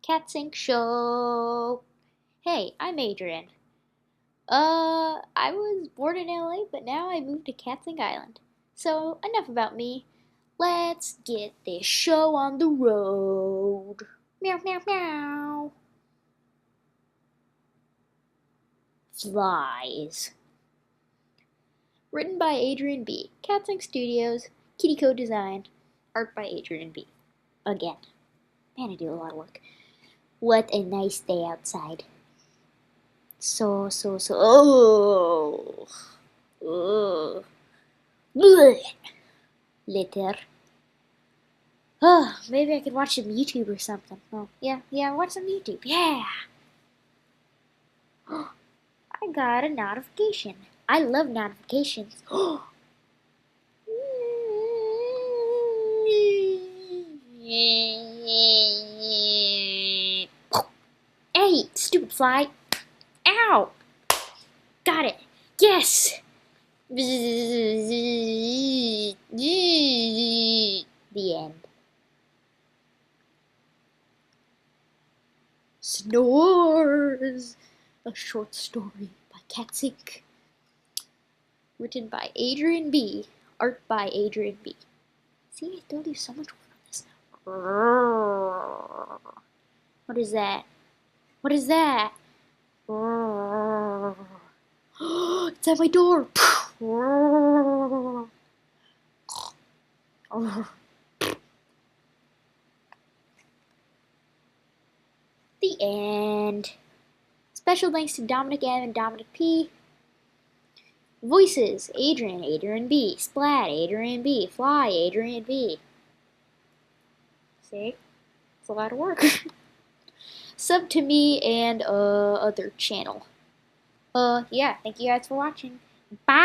Cat Sync Show. Hey, I'm Adrian. I was born in LA, but now I moved to Cat Sync Island. So, enough about me. Let's get this show on the road. Meow, meow, meow. Flies. Written by Adrian B. Cat Sync Studios. Kitty Code Design. Art by Adrian B. Again. Man, I do a lot of work. What a nice day outside. So. Oh. Blech. Litter. Oh, maybe I could watch some YouTube or something. Oh, yeah, watch some YouTube. Yeah. I got a notification. I love notifications. Hey, stupid fly. Ow! Got it. Yes! The end. Snores! A short story by Cat Sync. Written by Adrian B. Art by Adrian B. See, I told you so much work on this. What is that? What is that? It's at my door. The end. Special thanks to Dominic M and Dominic P. Voices: Adrian B. Splat, Adrian B. Fly, Adrian B. See? It's a lot of work. Sub to me and other channel. Yeah, thank you guys for watching. Bye!